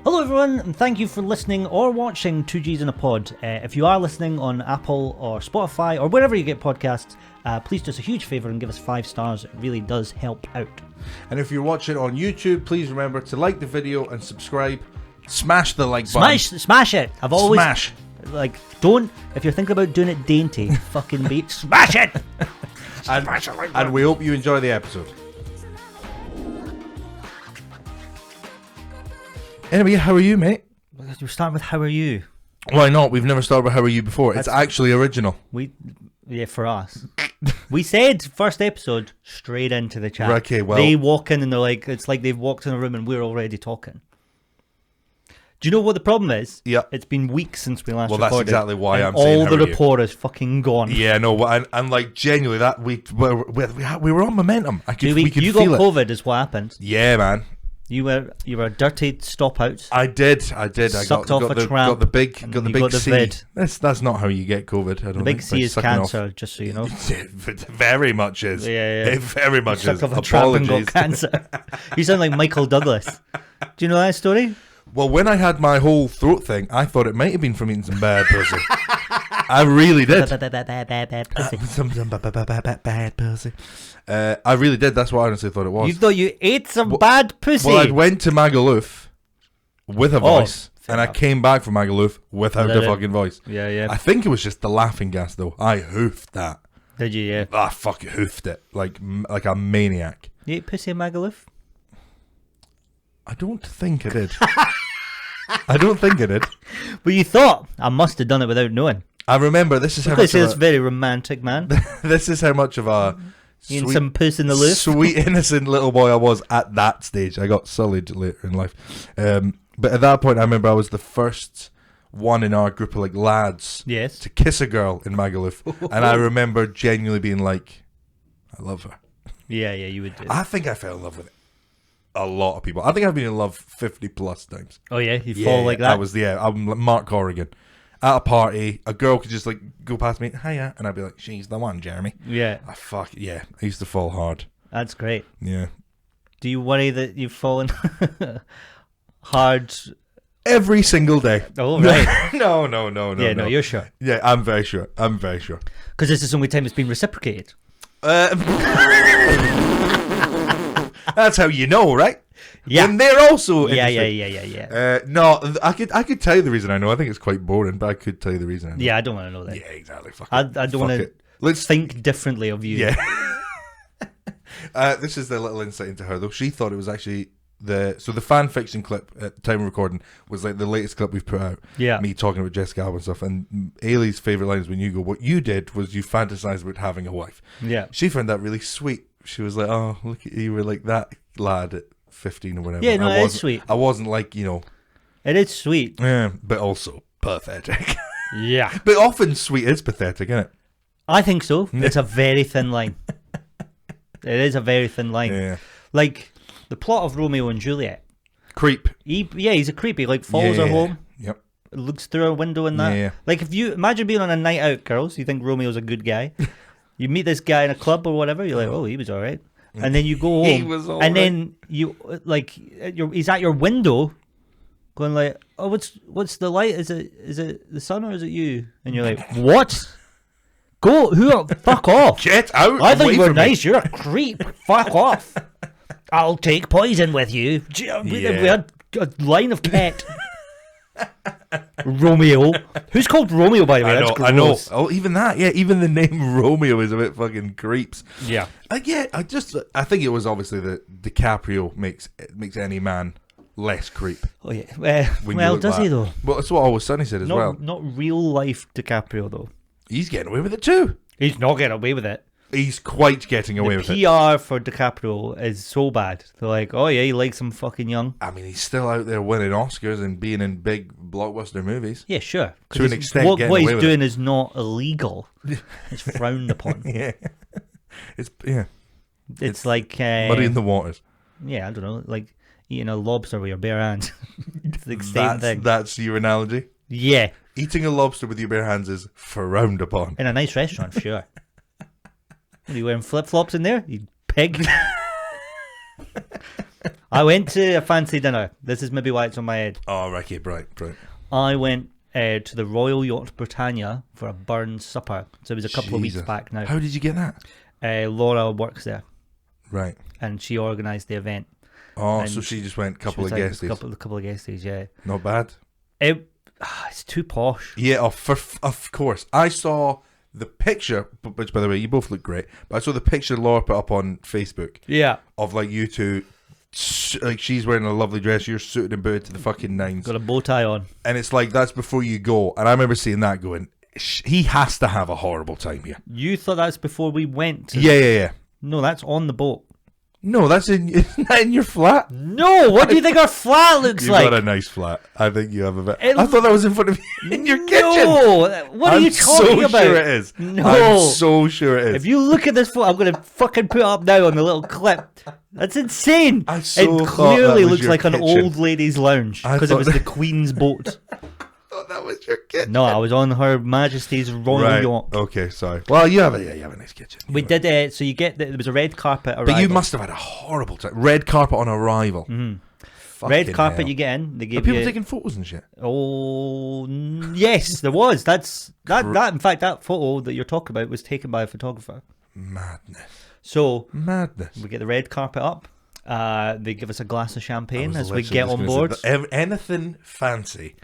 Hello everyone, and thank you for listening or watching 2Gs in a Pod. If you are listening on Apple or Spotify or wherever you get podcasts, please do us a huge favour and give us 5 stars. It really does help out. And if you're watching on YouTube, please remember to like the video and subscribe. Smash the like button. Smash it! Smash! Like, don't, if you're thinking about doing it dainty, fucking beat, smash it! And we hope you enjoy the episode. Anyway, how are you, mate? We're starting with how are you? Why not? We've never started with how are you before. It's actually original. Yeah, for us. We said first episode straight into the chat. Okay, well, they walk in and they're like, it's like they've walked in a room and we're already talking. Do you know what the problem is? Yeah. It's been weeks since we last recorded. Well, that's exactly why and I'm saying all how the are you? rapport is fucking gone. Yeah, no, and like genuinely, that we were on momentum. We could you feel got COVID, is what happened. Yeah, man. You were dirty stop out. I did. Sucked I off a tramp. got the big C. Vid. That's not how you get COVID. I don't The big think, C is cancer, just so you know. It very much is. Yeah. It very much is. Sucked off a tramp and got cancer. You sound like Michael Douglas. Do you know that story? Well, when I had my whole throat thing, I thought it might have been from eating some bad pussy. I really did. Bad pussy. Some bad pussy. I really did. That's what I honestly thought it was. You thought you ate some bad pussy? Well, I went to Magaluf with a voice, and I came back from Magaluf without a fucking voice. Yeah. I think it was just the laughing gas, though. I hoofed that. Did you? Yeah. I fucking hoofed it like a maniac. You ate pussy in Magaluf? I don't think I did. I don't think I did. But you thought I must have done it without knowing. I remember this is how much. This very romantic, man. This is how much of a eating some puss in the loof. Sweet innocent little boy I was at that stage. I got sullied later in life, but at that point I remember I was the first one in our group of like lads to kiss a girl in Magaluf, and I remember genuinely being like, I love her. Yeah, you would do. I think I fell in love with a lot of people. I think I've been in love 50 plus times. Oh yeah, you fall like that. I'm like Mark Corrigan. At a party, a girl could just like go past me, hiya, and I'd be like, she's the one, Jeremy. Yeah. I used to fall hard. That's great. Yeah. Do you worry that you've fallen hard every single day? Oh, right. No. Yeah, no, you're sure. Yeah, I'm very sure. Because this is the only time it's been reciprocated. That's how you know, right? Yeah. And they're also Yeah. No, I could tell you the reason I know. I think it's quite boring, but I could tell you the reason I know. Yeah, I don't want to know that. Yeah, exactly. I don't want to Let's think differently of you. Yeah. This is the little insight into her, though. She thought it was actually the fan fiction clip at the time of recording was like the latest clip we've put out. Yeah. Me talking about Jessica Alba and stuff. And Ailey's favourite line is when you go, what you did was you fantasized about having a wife. Yeah. She found that really sweet. She was like, oh, look at you, were like that lad at 15 or whatever. Yeah, no, it's sweet. I wasn't like, you know. It is sweet. Yeah, but also pathetic. Yeah. But often sweet is pathetic, isn't it? I think so. It's a very thin line. It is a very thin line. Yeah. Like the plot of Romeo and Juliet. Creep. He's a creep. He like follows her home. Yep. Looks through a window and that. Yeah. Like if you imagine being on a night out, girls, you think Romeo's a good guy. You meet this guy in a club or whatever, you're like, oh, he was all right. And then you go home, He was all and right. then you like, he's at your window, going like, oh, what's the light? Is it the sun or is it you? And you're like, what? Fuck off! Get out! I think away you're from me. nice. You're a creep. Fuck off! I'll take poison with you. We had a line of cat. Romeo. Who's called Romeo, by the way? I know. Oh, even that. Yeah, even the name Romeo is a bit fucking creeps. Yeah. I think it was obviously that DiCaprio makes any man less creep. Oh yeah. Well, does he though? Well, that's what Always Sunny said as well. Not real life DiCaprio though. He's getting away with it too. He's not getting away with it. He's quite getting away with it. The PR for DiCaprio is so bad. They're like, oh yeah, he likes him fucking young. I mean, he's still out there winning Oscars and being in big blockbuster movies. Yeah, sure. To an extent, what he's doing is not illegal. It's frowned upon. Yeah. It's like muddy in the waters. Yeah, I don't know, like eating a lobster with your bare hands. It's the same thing. That's your analogy? Yeah. Eating a lobster with your bare hands is frowned upon. In a nice restaurant, sure. What, are you wearing flip-flops in there, you pig? I went to a fancy dinner. This is maybe why it's on my head. Oh, right, okay, right. I went to the Royal Yacht Britannia for a Burns supper. So it was a couple of weeks back now. How did you get that? Laura works there. Right. And she organised the event. Oh, and so she just went couple of guesties. Couple of guesties, yeah. Not bad. It's too posh. Yeah, of course. I saw the picture, which by the way, you both look great, but I saw the picture Laura put up on Facebook. Yeah. Of like you two, like she's wearing a lovely dress, you're suited and booted to the fucking nines. Got a bow tie on. And it's like, that's before you go. And I remember seeing that going, he has to have a horrible time here. You thought that's before we went? Yeah. No, that's on the boat. No, isn't that in your flat? No, what do you think our flat looks like? You've got a nice flat. I think you have a bit. I thought that was in front of you in your kitchen. No, what are you talking about? I'm so sure it is. No. I'm so sure it is. If you look at this photo, I'm going to fucking put it up now on the little clip. That's insane. It clearly looks like an old lady's lounge because it was the Queen's boat. That was your kitchen. No, I was on Her Majesty's Royal Yacht. Okay, sorry. Well, you have a nice kitchen. We did so you get there was a red carpet arrival. But you must have had a horrible time. Red carpet on arrival. Mm-hmm. Red carpet, hell. You get in. They give Are people taking photos and shit? Oh, yes, there was. That. In fact, that photo that you're talking about was taken by a photographer. Madness. So madness. We get the red carpet up. They give us a glass of champagne as we get on board. Anything fancy.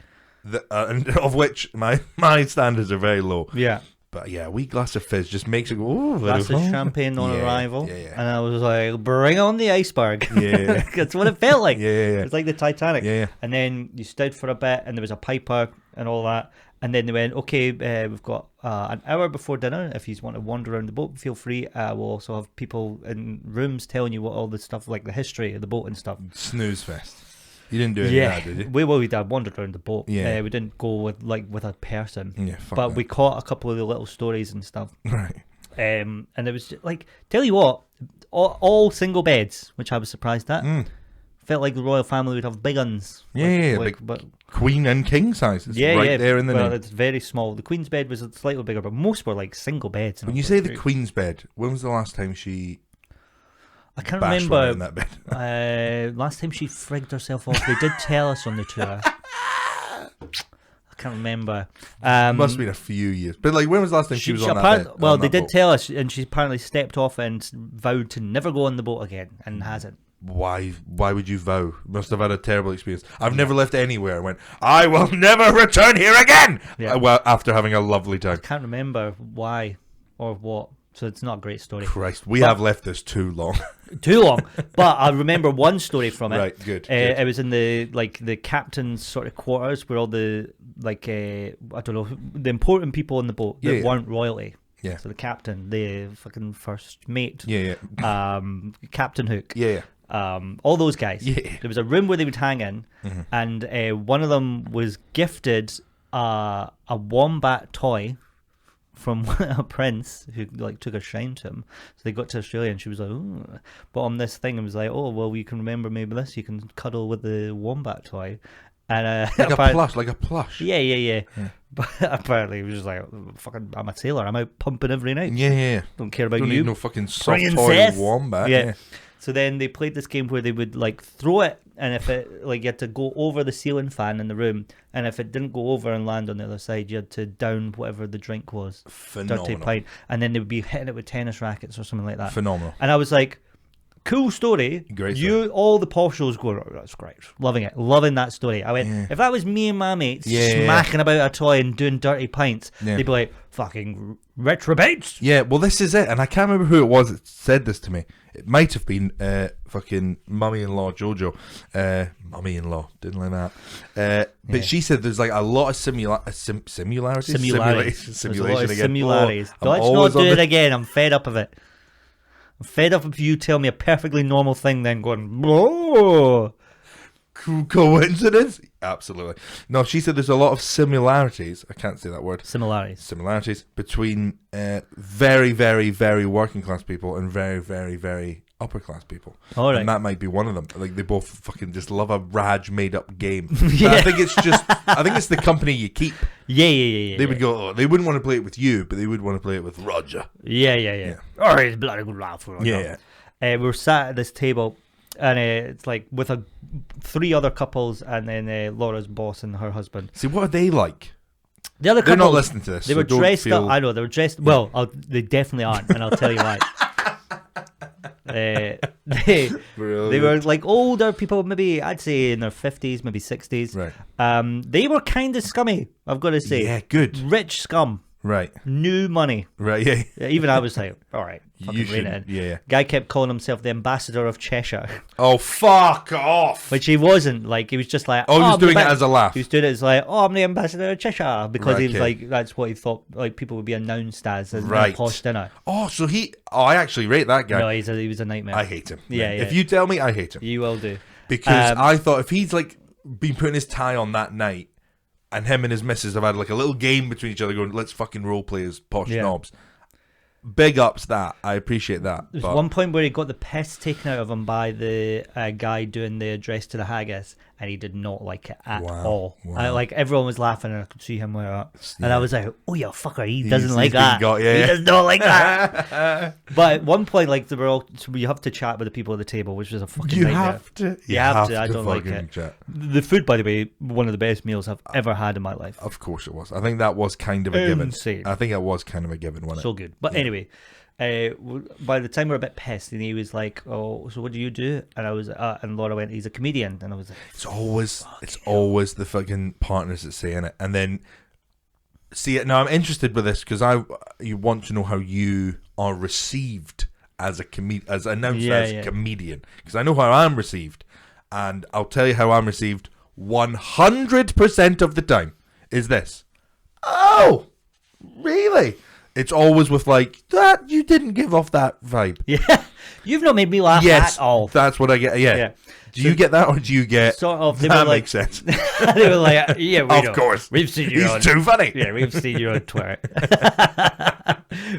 Of which my standards are very low. Yeah. But yeah, a wee glass of fizz just makes it go, ooh. Glass of champagne on arrival. Yeah. And I was like, bring on the iceberg. Yeah. That's what it felt like. Yeah. It's like the Titanic. Yeah. And then you stood for a bit and there was a piper and all that. And then they went, okay, we've got an hour before dinner. If you want to wander around the boat, feel free. We'll also have people in rooms telling you what all the stuff, like the history of the boat and stuff. Snooze fest. You didn't do any of that, did you? We did. Wandered around the boat. Yeah. We didn't go with a person. Yeah, but we caught a couple of the little stories and stuff. Right. And it was just, like, tell you what, all single beds, which I was surprised at. Felt like the royal family would have big uns. But queen and king sizes. There in the name. It's very small. The queen's bed was slightly bigger, but most were like single beds. When you say the queen's bed, when was the last time she... I can't remember. In that bed. Last time she frigged herself off. They did tell us on the tour. I can't remember. Must have been a few years. But like, when was the last time she was on that bed? Well, they did tell us, and she apparently stepped off and vowed to never go on the boat again, and hasn't. Why would you vow? Must have had a terrible experience. I've never left anywhere and went, I will never return here again. Yeah. Well, after having a lovely time. I can't remember why or what. So it's not a great story. Christ, we have left this too long. Too long. But I remember one story from it. Right, good. It was in the captain's sort of quarters where all the I don't know, the important people on the boat that weren't royalty. Yeah. So the captain, the fucking first mate. Yeah. Captain Hook. Yeah. All those guys. Yeah. There was a room where they would hang in, and one of them was gifted a Wombat Toy from a prince who like took a shine to him. So they got to Australia and she was like, ooh. But on this thing it was like, oh well, you can remember maybe this, you can cuddle with the Wombat Toy. And like a plush. Yeah. But apparently it was just like, fucking, I'm a sailor, I'm out pumping every night. Yeah. Don't care about Don't you. Need no fucking soft toy wombat. Yeah. So then they played this game where they would like throw it, and if it like you had to go over the ceiling fan in the room, and if it didn't go over and land on the other side, you had to down whatever the drink was. Phenomenal. Dirty pint, and then they would be hitting it with tennis rackets or something like that. Phenomenal. And I was like, cool story. Great story. All the poshos going, oh, that's great. Loving that story. I went, if that was me and my mates smacking about a toy and doing dirty pints, they'd be like, fucking retrobates. Yeah, well, this is it. And I can't remember who it was that said this to me. It might have been fucking mummy-in-law Jojo. Mummy-in-law, didn't like that. But she said there's like a lot of similarities. Simulation again. Similarities. Let's not do it again. I'm fed up of it. I'm fed up of you telling me a perfectly normal thing, then going, whoa. Coincidence? Absolutely. No, she said there's a lot of similarities. I can't say that word. Similarities between very, very, very working class people and very, very, very upper class people. All right. And that might be one of them. Like they both fucking just love a Raj made up game. I think it's the company you keep. Yeah. They would go, they wouldn't want to play it with you, but they would want to play it with Roger. Yeah. All right, bloody good laugh. Yeah. We were sat at this table And it's like with 3 other couples, and then Laura's boss and her husband. See, what are they like? The other They're couple, not listening to this. They were dressed up. I know they were dressed. Well, they definitely aren't, and I'll tell you why. They were like older people, maybe I'd say in their 50s, maybe 60s. Right. They were kind of scummy, I've got to say. Yeah, good. Rich scum. Right. New money. Right. Yeah. Even I was like, all right, fucking rein it in. Yeah. Guy kept calling himself the ambassador of Cheshire. Oh, fuck off. Which he wasn't. Like, he was just like, he was doing it as a laugh. He was doing it as like, I'm the ambassador of Cheshire, because right, he was like, that's what he thought like people would be announced as in a posh dinner. So I actually rate that guy. No, he was a nightmare. I hate him. Yeah. If you tell me, I hate him. You will do. Because I thought if he's like been putting his tie on that night, and him and his missus have had like a little game between each other going, let's fucking role play as posh knobs. Big ups that. I appreciate that. There's one point where he got the piss taken out of him by the guy doing the address to the haggis, and he did not like it at all. Wow. Like, everyone was laughing, and I could see him wear that. And I was like, oh, you fucker, he doesn't like that. He does not like that. But at one point, like, you have to chat with the people at the table, which was a fucking nightmare. You have to. I don't like it. Chat. The food, by the way, one of the best meals I've ever had in my life. Of course it was. I think that was kind of a given. Insane. I think it was kind of a given, wasn't it? So good. But anyway, by the time we were a bit pissed, and he was like, "Oh, so what do you do?" And I was, and Laura went, "He's a comedian." And I was like, "It's always the fucking partners that saying it." And then see it. Now I'm interested with this because you want to know how you are received as announced as comedian, because I know how I'm received, and I'll tell you how I'm received 100% of the time is this. Oh, really? It's always with like, that you didn't give off that vibe. Yeah. You've not made me laugh at all. That's what I get. Yeah. Do you get that, or do you get sort of? That makes sense. They were like, yeah, of course. We've seen you He's too funny. Yeah, we've seen you on Twitter.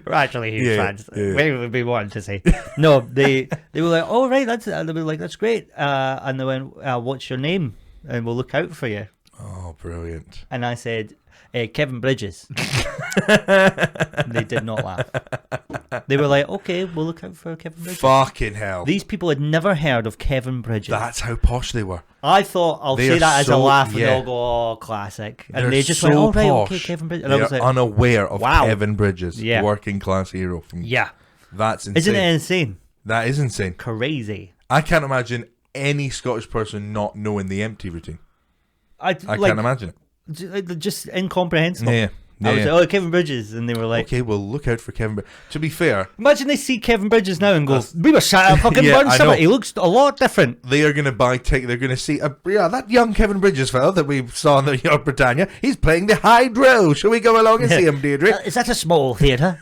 We're actually huge fans. We would be wanting to say. No, they were like, oh, right, they were like, that's great. And they went, what's your name? And we'll look out for you. Oh, brilliant. And I said, Kevin Bridges. They did not laugh. They were like, okay, we'll look out for Kevin Bridges. Fucking hell. These people had never heard of Kevin Bridges. That's how posh they were. I thought, I'll say that as a laugh, and they'll go, oh, classic. And they just went, oh, right, okay, Kevin Bridges. And They're I was like, unaware of Kevin Bridges, working class hero. That's insane. Isn't it insane? That is insane. Crazy. I can't imagine any Scottish person not knowing the empty routine. I can't imagine it. Just incomprehensible. Yeah. I was like, oh, Kevin Bridges. And they were like, okay, well, look out for Kevin Bridges. To be fair, imagine they see Kevin Bridges now and go, we were sat at fucking Burn Summit. He looks a lot different. They are going to buy tickets. They're going to see, that young Kevin Bridges fellow that we saw in the Yacht Britannia. He's playing the Hydro. Shall we go along and see him, Deirdre? Is that a small theatre?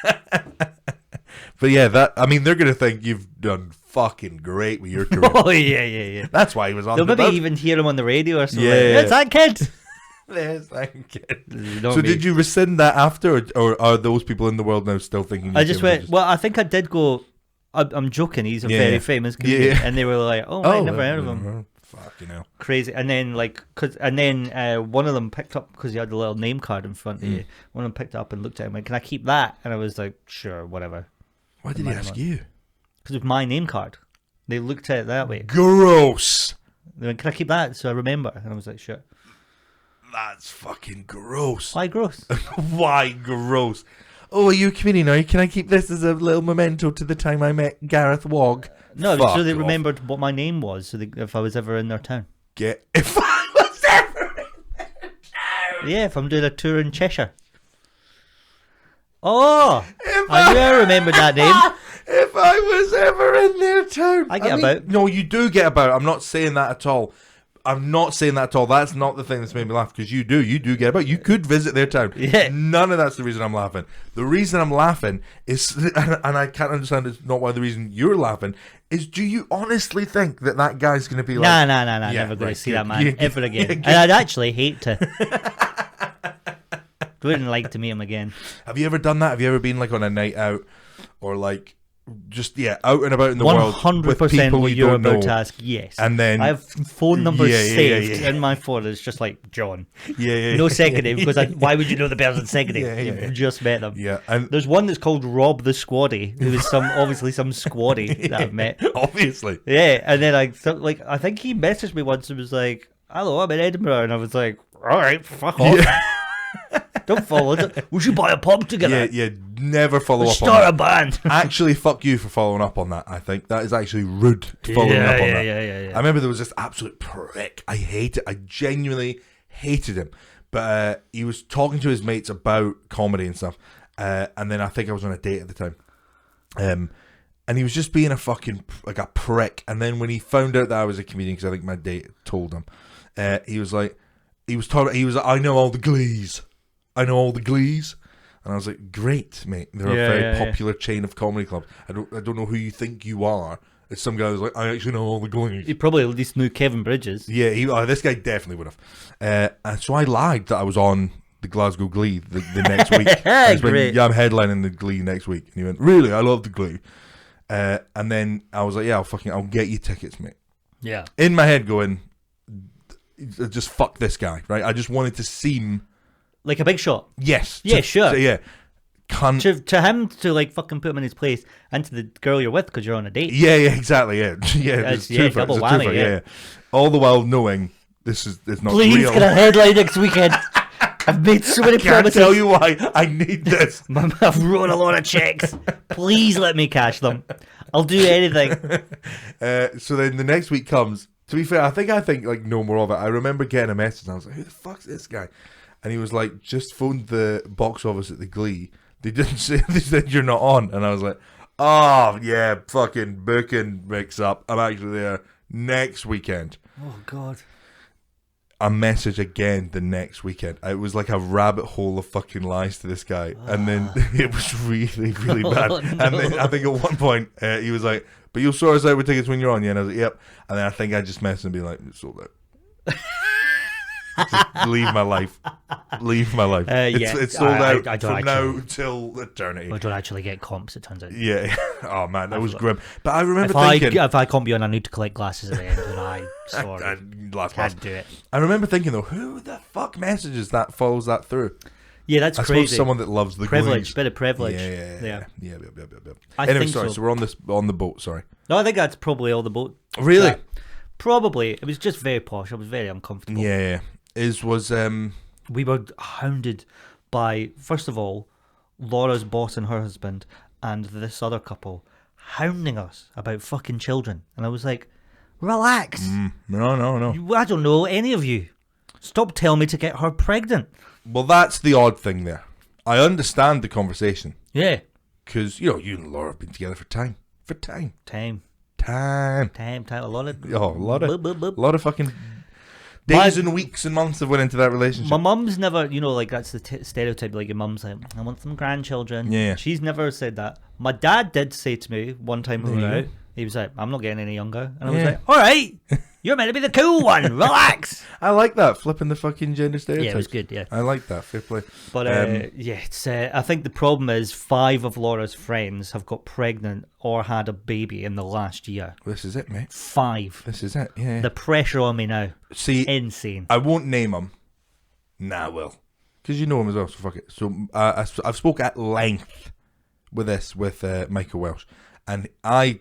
But yeah, they're going to think you've done fucking great with your career. Oh, yeah. That's why he was on They'll maybe even hear him on the radio or something. It's that kid. Yes, thank you. So did you rescind that after, or are those people in the world now still thinking? I just went, well, I think I did go, I'm joking, he's a very famous comedian. And they were like, I never heard of him. Fuck, Crazy. And then one of them picked up, because he had a little name card in front of you, one of them picked up and looked at him and went, can I keep that? And I was like, sure, whatever. Why did he ask you? Because it was my name card. They looked at it that way. Gross. They went, can I keep that so I remember? And I was like, sure. That's fucking gross. Why gross? Why gross? Oh, are you a comedian? Are you? Can I keep this as a little memento to the time I met Gareth Waugh? No, so they remembered what my name was, so if I was ever in their town. If I was ever in their town? Yeah, if I'm doing a tour in Cheshire. Oh, I knew I remembered that name. If I was ever in their town. I get about. No, you do get about. I'm not saying that at all. That's not the thing that's made me laugh, because you do get about. You could visit their town. Yeah. None of that's the reason I'm laughing. The reason I'm laughing is, and I can't understand, it's not why the reason you're laughing is, do you honestly think that guy's going to be like, nah, never going to see that man ever again. And I'd actually hate to. Wouldn't like to meet him again. Have you ever done that? Have you ever been like on a night out, or like just out and about in the world with 100% people what you you're don't about know. to ask, yes. And then I have phone numbers saved in my phone. It's just like John. No second name, because why would you know the person's second name? You've just met them. Yeah, and there's one that's called Rob the Squaddy, who is obviously some squaddy that I've met. Obviously. Yeah, and then I think he messaged me once and was like, "Hello, I'm in Edinburgh," and I was like, "All right, fuck off." Yeah. Don't follow it. We should buy a pub together. Yeah, never follow up on Start that. a band. Actually, fuck you for following up on that, I think. That is actually rude to follow up on that. Yeah. I remember there was this absolute prick. I genuinely hated him. But he was talking to his mates about comedy and stuff. And then I think I was on a date at the time. And he was just being a fucking, like a prick. And then when he found out that I was a comedian, because I think my date told him, he was like, I know all the glees. I know all the glees. And I was like, great, mate. They're a very popular chain of comedy clubs. I don't know who you think you are. It's some guy who's like, I actually know all the glees. He probably at least knew Kevin Bridges. Yeah, this guy definitely would have. And so I lied that I was on the Glasgow Glee the next week. I just went, I'm headlining the Glee next week. And he went, really? I love the Glee. And then I was like, I'll get you tickets, mate. Yeah. In my head going, just fuck this guy, right? I just wanted to seem like a big shot. Yes. Sure. So, yeah. To him to like fucking put him in his place, and to the girl you're with because you're on a date. Yeah, exactly. Yeah. Double whammy. Yeah. All the while knowing it's not Please, real. can I headline next weekend? I've made so many promises. I can't tell you why. I need this. I've wrote a lot of checks. Please let me cash them. I'll do anything. So then the next week comes. To be fair, I think like no more of it. I remember getting a message and I was like, who the fuck's this guy? And he was like, just phoned the box office at the Glee. They didn't say, they said you're not on. And I was like, oh yeah, fucking booking mix up. I'm actually there next weekend. Oh God. A message again the next weekend. It was like a rabbit hole of fucking lies to this guy. And then it was really, really bad. No. And then I think at one point he was like, but you'll sort us out with tickets when you're on, yeah? And I was like, yep. And then I think I just messaged and be like, it's sold out. Just leave my life. It's sold out from now till eternity. I don't actually get comps, it turns out. Yeah. Oh man, that was grim. But I remember thinking, if I comp you on, I need to collect glasses at the end, and I can't do it. I remember thinking though, who the fuck messages that, follows that through? Yeah, that's I crazy. suppose someone that loves the privilege, Glees. bit of privilege. Yeah. I think sorry. so. So we're on the boat. Sorry. No, I think that's probably all the boat. Really? Probably. It was just very posh. I was very uncomfortable. Yeah. We were hounded by, first of all, Laura's boss and her husband and this other couple hounding us about fucking children. And I was like, relax. No. I don't know any of you. Stop telling me to get her pregnant. Well, that's the odd thing there. I understand the conversation. Yeah. Because, you and Laura have been together for time. Time. A lot of fucking days and weeks and months have went into that relationship. My mum's never, like that's the stereotype. Like your mum's like, I want some grandchildren. Yeah. She's never said that. My dad did say to me one time we were out, he was like, I'm not getting any younger. And I was like, all right, you're meant to be the cool one. Relax. I like that, flipping the fucking gender stereotypes. Yeah, it was good, yeah. I like that, fair play. But it's, I think the problem is 5 of Laura's friends have got pregnant or had a baby in the last year. This is it, mate. 5. This is it, yeah. The pressure on me now. See, insane. I won't name them. Nah, I will. Because you know him as well, so fuck it. So I've spoke at length with Michael Welsh. And I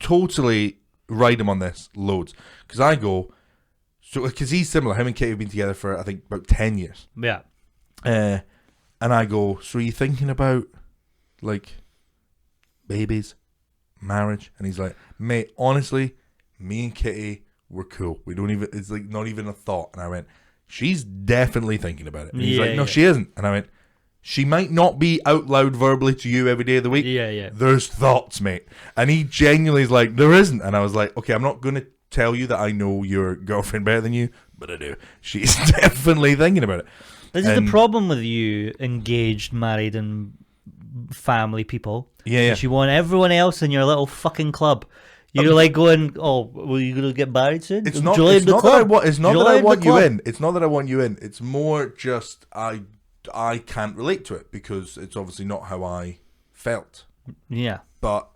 totally ride him on this loads. Because I go... Because he's similar. Him and Katie have been together for, I think, about 10 years. Yeah. And I go, so are you thinking about, like, babies, marriage? And he's like, mate, honestly, me and Kitty, we're cool. We don't even, it's like not even a thought. And I went, she's definitely thinking about it. And he's like, no, she isn't. And I went, she might not be out loud verbally to you every day of the week. Yeah. There's thoughts, mate. And he genuinely is like, there isn't. And I was like, okay, I'm not going to tell you that I know your girlfriend better than you, but I do. She's definitely thinking about it. This is the problem with you engaged, married, and family people. Yeah. You want everyone else in your little fucking club. You're like going, oh, well, you going to get married soon? It's not that I want you in. It's not that I want you in. It's more just I can't relate to it because it's obviously not how I felt. Yeah. But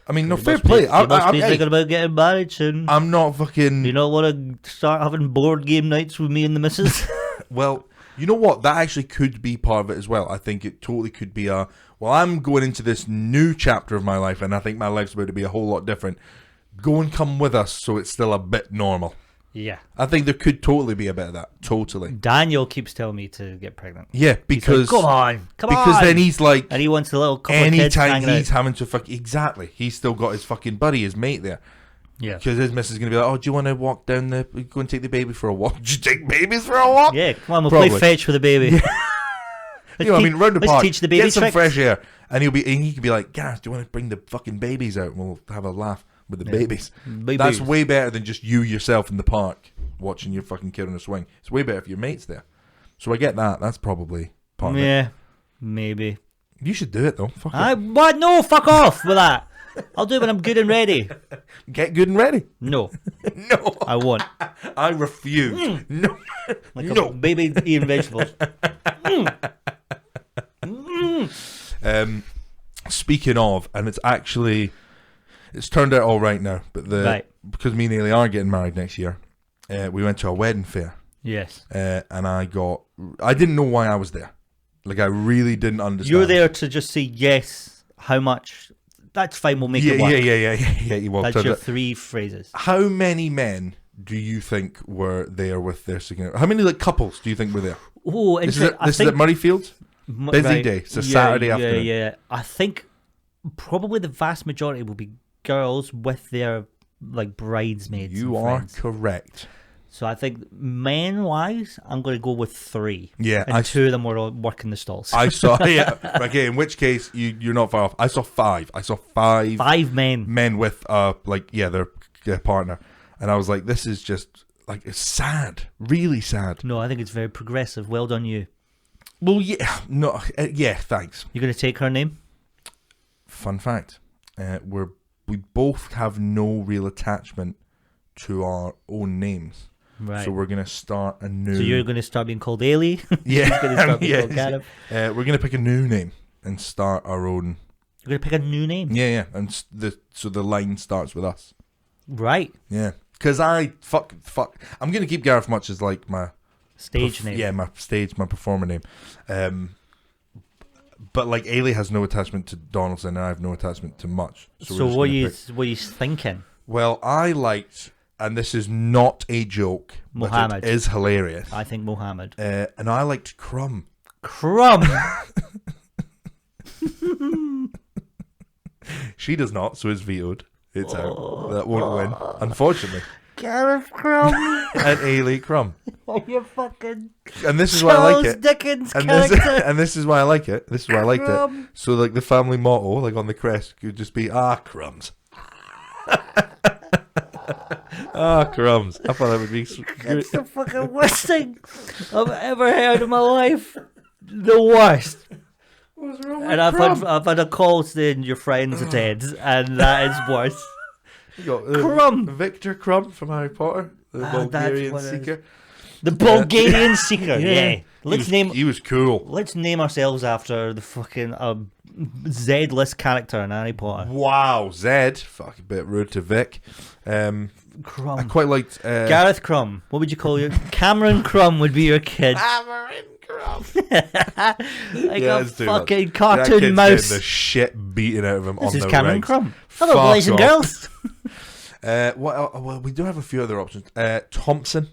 I mean, no, fair play. You must be thinking about getting married soon. I'm not fucking... You don't want to start having board game nights with me and the missus? Well, you know what? That actually could be part of it as well. I think it totally could be well, I'm going into this new chapter of my life, and I think my life's about to be a whole lot different. Go and come with us so it's still a bit normal. Yeah. I think there could totally be a bit of that. Totally. Daniel keeps telling me to get pregnant. Yeah, because... Like, come on. Because then he's like... And he wants a little couple of kids anytime hanging he's out. having to fuck... Exactly. He's still got his fucking buddy, his mate there. Yeah. Because his missus is going to be like, oh, do you want to walk down the... Go and take the baby for a walk? Do you take babies for a walk? Yeah, come on, we'll Probably. play fetch with the baby. Yeah. You know, I mean, round the let's park, teach the baby get some tricks. fresh air. And he could be like, Gareth, do you want to bring the fucking babies out? And we'll have a laugh with the babies. That's way better than just you yourself in the park watching your fucking kid on a swing. It's way better if your mate's there. So I get that. That's probably part of it. Yeah, maybe. You should do it, though. Fuck it. What? No, fuck off with that. I'll do it when I'm good and ready. Get good and ready. No. No. I won't. I refuse. No. Like No. a baby eating vegetables. Speaking of, and it's turned out all right now, but because me and Ailey are getting married next year, we went to a wedding fair. Yes. And I didn't know why I was there. Like, I really didn't understand. You're there to just say yes, how much, that's fine, we'll make it work. Yeah. Well, that's your 3 phrases. How many men do you think were there with their significant? How many couples do you think were there? Oh, this is at Murrayfields? Busy day. It's a Saturday afternoon. Yeah. I think probably the vast majority will be girls with their bridesmaids. You are correct. So I think men-wise, I'm going to go with 3. Yeah. And 2 of them were working the stalls. I saw, okay, in which case, you're not far off. I saw 5. I saw 5. 5 men. Men with, their partner. And I was like, this is just, it's sad. Really sad. No, I think it's very progressive. Well done, you. Well, yeah. No, yeah, thanks. You're going to take her name? Fun fact. We both have no real attachment to our own names. Right. So we're going to start a new... So you're going to start being called Ailey? Yeah. He's going to start being called Gareth? We're going to pick a new name and start our own... You're going to pick a new name? Yeah. And so the line starts with us. Right. Yeah. Because fuck. I'm going to keep Gareth Mutch as my... Stage name. Yeah, my performer name. But Ailey has no attachment to Donaldson and I have no attachment to Mutch. So what are you thinking? Well, I liked... And this is not a joke, Mohammed. But it is hilarious. I think Mohammed. And I liked Crumb. Crumb? She does not, so it's vetoed. It's out. That won't win, unfortunately. Gareth Crumb. And Ailey Crumb. You fucking... And this is why I like it. Dickens and character. And this is why I like it. This is why I liked it. So the family motto, on the crest, could just be, crumbs. Crumbs. I thought that would be That's the fucking worst thing I've ever heard in my life. The worst. What's wrong with and I've had a call saying your friends are dead, and that is worse. You got Crumb. Victor Crumb from Harry Potter, the Bulgarian seeker. The Bulgarian seeker. Yeah. He was cool. Let's name ourselves after the fucking Z-list character in Harry Potter. Wow, Zed. Fuck, a bit rude to Vic. Crumb. I quite liked Gareth Crumb. What would you call your Cameron Crumb? Would be your kid. Cameron Crumb. A fucking cartoon mouse. The shit beaten out of him. This on is the Cameron ranks. Crumb. Hello, boys and girls. Well, we do have a few other options. Thompson.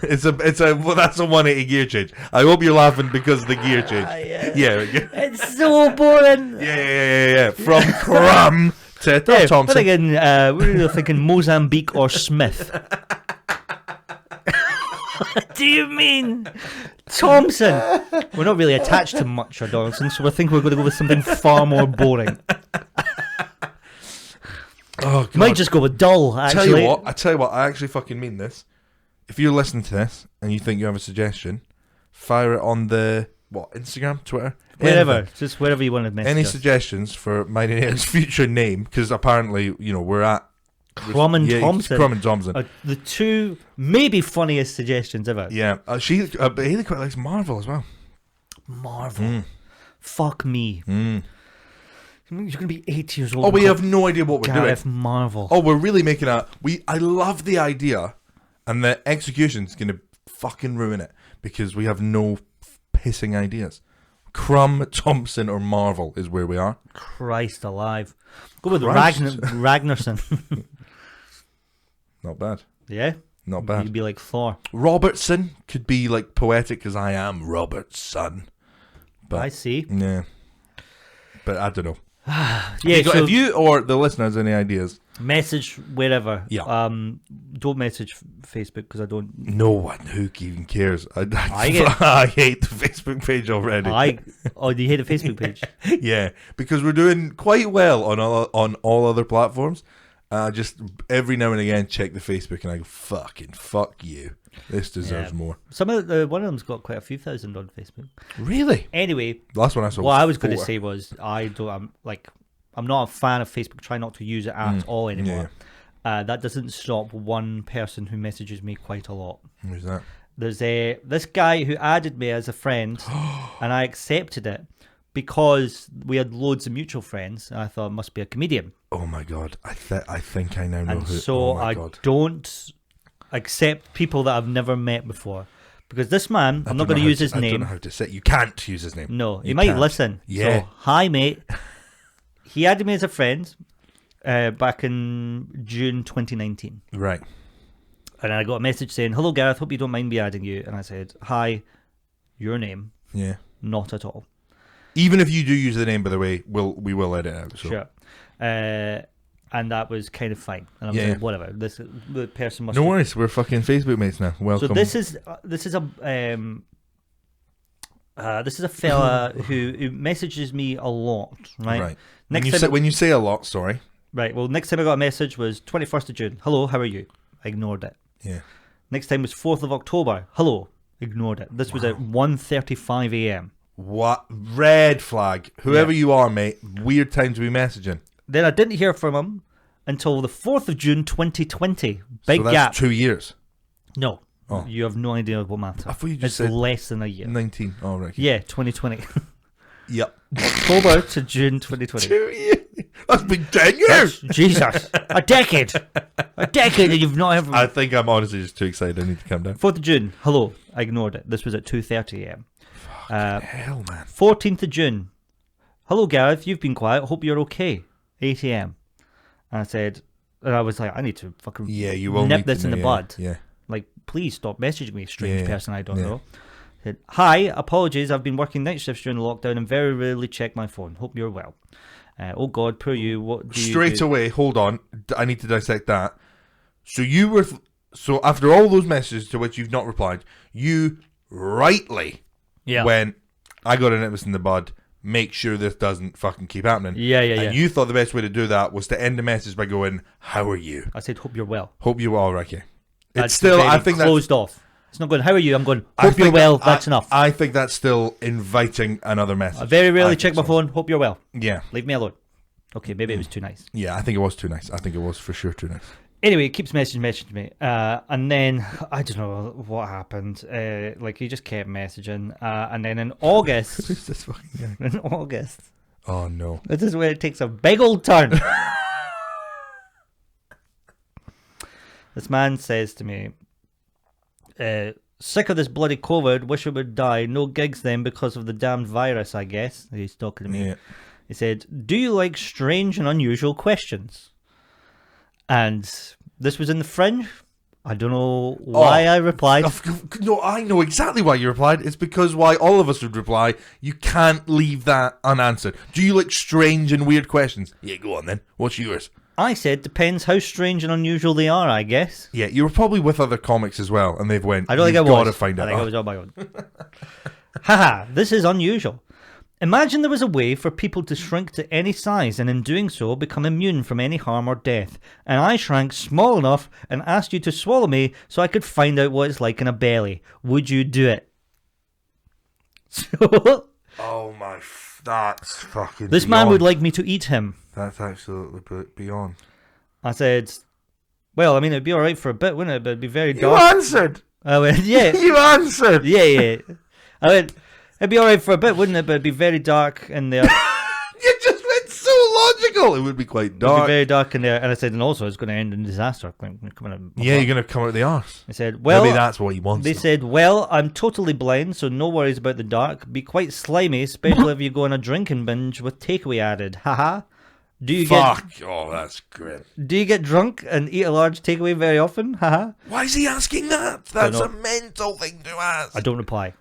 It's a that's a 180 gear change. I hope you're laughing because of the gear change. Yeah. It's so boring. Yeah. From Crumb to Thompson. But again, we're either thinking Mozambique or Smith. What do you mean? Thompson. We're not really attached to Mutch or Donaldson, so I think we're going to go with something far more boring. Oh, God. Might just go with dull, actually. I tell you what, I actually fucking mean this. If you're listening to this and you think you have a suggestion, fire it on the Instagram, Twitter, wherever, just wherever you want to message any us. suggestions for my future name? Because apparently, we're at Crumb and Thompson. Crumb and Thompson. The 2 maybe funniest suggestions ever. Yeah, Haley quite likes Marvel as well. Marvel. Fuck me. Mm. You're going to be 8 years old. Oh, we have no idea what we're Gareth doing. Marvel. Oh, we're really making I love the idea, and the execution's going to fucking ruin it because we have no pissing ideas. Crumb, Thompson, or Marvel is where we are. Christ alive. Go with Ragnarsson. Not bad. Yeah? Not bad. You'd be like Thor. Robertson could be like poetic because I am Robert's son. But, I see. Yeah. But I don't know. Yeah, so if you or the listeners any ideas, message wherever. Yeah. Don't message Facebook because I don't. No one who even cares. I hate the Facebook page already. Oh, do you hate the Facebook page? Yeah, because we're doing quite well on all other platforms. Just every now and again check the Facebook and I go, fuck you. This deserves more. One of them's got quite a few thousand on Facebook. Really? Anyway, last one I saw. What I was going to say was I'm not a fan of Facebook. Try not to use it at all anymore. Yeah. That doesn't stop one person who messages me quite a lot. Who's that? There's this guy who added me as a friend, and I accepted it because we had loads of mutual friends, and I thought it must be a comedian. Oh my god! I think I now know who. So I don't accept people that I've never met before, because this man, I'm not going to use his name. I don't know how to say. You can't use his name. No, he might listen. Yeah. So, hi mate. He added me as a friend back in June 2019. Right. And I got a message saying, "Hello Gareth, hope you don't mind me adding you." And I said, "Hi, your name?" Yeah. Not at all. Even if you do use the name, by the way, we will edit it out. So. Sure. And that was kind of fine. And I was like, whatever. The person must. No worries. We're fucking Facebook mates now. Welcome. So this is a fella who messages me a lot, right? Right. When you say a lot, sorry. Right. Well, next time I got a message was 21st of June. Hello, how are you? I ignored it. Yeah. Next time was 4th of October. Hello. Ignored it. This was at 1:35 a.m. What? Red flag. Whoever you are, mate. Weird time to be messaging. Then I didn't hear from him until the 4th of June 2020. Big so that's gap. 2 years. No. Oh. You have no idea what matter. I thought you just it's said less than a year. 19. Oh, right. Yeah, 2020. Yep. October to June 2020. 2 years. That's been 10 years. Jesus. A decade. A decade and you've not ever... I think I'm honestly just too excited. I need to calm down. 4th of June. Hello. I ignored it. This was at 2:30 a.m. Hell, man. 14th of June. Hello, Gareth. You've been quiet. Hope you're okay. 8 a.m. And I said... And I was like, I need to fucking nip this in the bud. Yeah. Like, please stop messaging me, strange person I don't know. Said, hi, apologies. I've been working night shifts during the lockdown and very rarely check my phone. Hope you're well. Oh God, poor you. What do Straight you do? away, hold on. I need to dissect that. So you were... So after all those messages to which you've not replied, you rightly went, I got a nip in the bud. Make sure this doesn't fucking keep happening. Yeah. And you thought the best way to do that was to end the message by going, how are you? I said, hope you're well. Hope you're well, right? Yeah. That's it's still, I think closed off. It's not going, how are you? I'm going, hope you're well. That's enough. I think that's still inviting another message. I very rarely check my phone. Hope you're well. Yeah. Leave me alone. Okay, maybe it was too nice. Yeah, I think it was too nice. I think it was for sure too nice. Anyway, it keeps messaging me. And then, I don't know what happened. Like, he just kept messaging. And then in August... Who's this fucking guy? In August... Oh, no. This is where it takes a big old turn. This man says to me, sick of this bloody COVID, wish it would die. No gigs then because of the damned virus, I guess. He's talking to me. Yeah. He said, do you like strange and unusual questions? And this was in the Fringe. I don't know why I replied. No, I know exactly why you replied. It's because why all of us would reply. You can't leave that unanswered. Do you like strange and weird questions? Yeah, go on then. What's yours? I said, depends how strange and unusual they are, I guess. Yeah, you were probably with other comics as well, and they've went, I don't think I was. You've got to find out. I think I was on my own. Haha, this is unusual. Imagine there was a way for people to shrink to any size and in doing so become immune from any harm or death. And I shrank small enough and asked you to swallow me so I could find out what it's like in a belly. Would you do it? Oh my, that's fucking This man would like me to eat him. That's absolutely beyond. I said, well, I mean, it'd be alright for a bit, wouldn't it? But it'd be very dark. You answered! I went, yeah. You answered! Yeah. I went... It'd be alright for a bit, wouldn't it? But it'd be very dark in there. You just went so logical. It would be quite dark. It'd be very dark in there. And I said, and also it's going to end in disaster. Yeah, you're going to come out the arse. I said, well... Maybe that's what he wants. They said, well, I'm totally blind, so no worries about the dark. Be quite slimy, especially if you go on a drinking binge with takeaway added. Haha. Oh, that's great. Do you get drunk and eat a large takeaway very often? Haha. Why is he asking that? That's a mental thing to ask. I don't reply.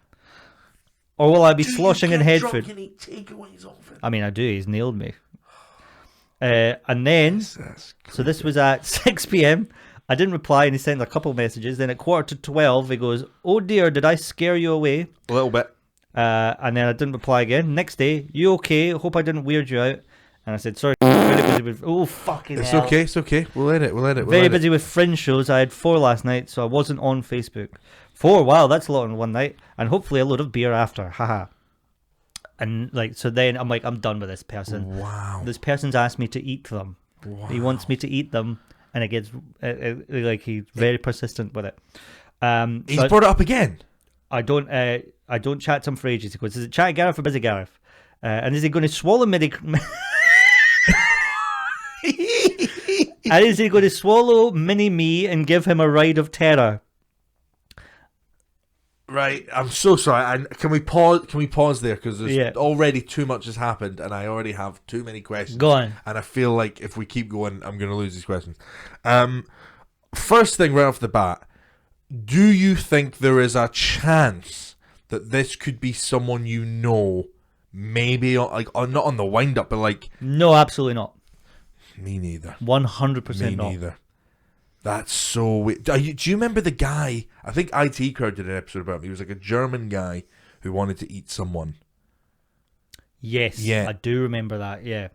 Or will I be sloshing in head food? And eat takeaways often? I mean, I do. He's nailed me. And then, so this was at 6 p.m. I didn't reply, and he sent a couple messages. Then at 11:45, he goes, "Oh dear, did I scare you away?" A little bit. And then I didn't reply again. Next day, "You okay? Hope I didn't weird you out." And I said, "Sorry, very busy with." Oh fucking hell. It's okay. We'll edit. Very busy with fringe shows. I had 4 last night, so I wasn't on Facebook. 4, wow, that's a lot in one night. And hopefully a load of beer after. Haha. And like, so then I'm like, I'm done with this person. Wow. This person's asked me to eat them. Wow. He wants me to eat them, and it gets like he's very persistent with it. He's brought it up again. I don't chat to him for ages. He goes, "Is it chat Gareth or busy Gareth? And is he going to swallow mini?" And is he going to swallow mini me and give him a ride of terror? Right, I'm so sorry. Can we pause there, because there's already too much has happened, and I already have too many questions. Go on. And I feel like if we keep going, I'm going to lose these questions. First thing right off the bat, do you think there is a chance that this could be someone you know, maybe like not on the wind up, but like? No, absolutely not. Me neither. 100% Me not. neither. That's so weird. Do you remember the guy? I think IT Crowd did an episode about him. He was like a German guy who wanted to eat someone. Yes, yeah. I do remember that, yeah.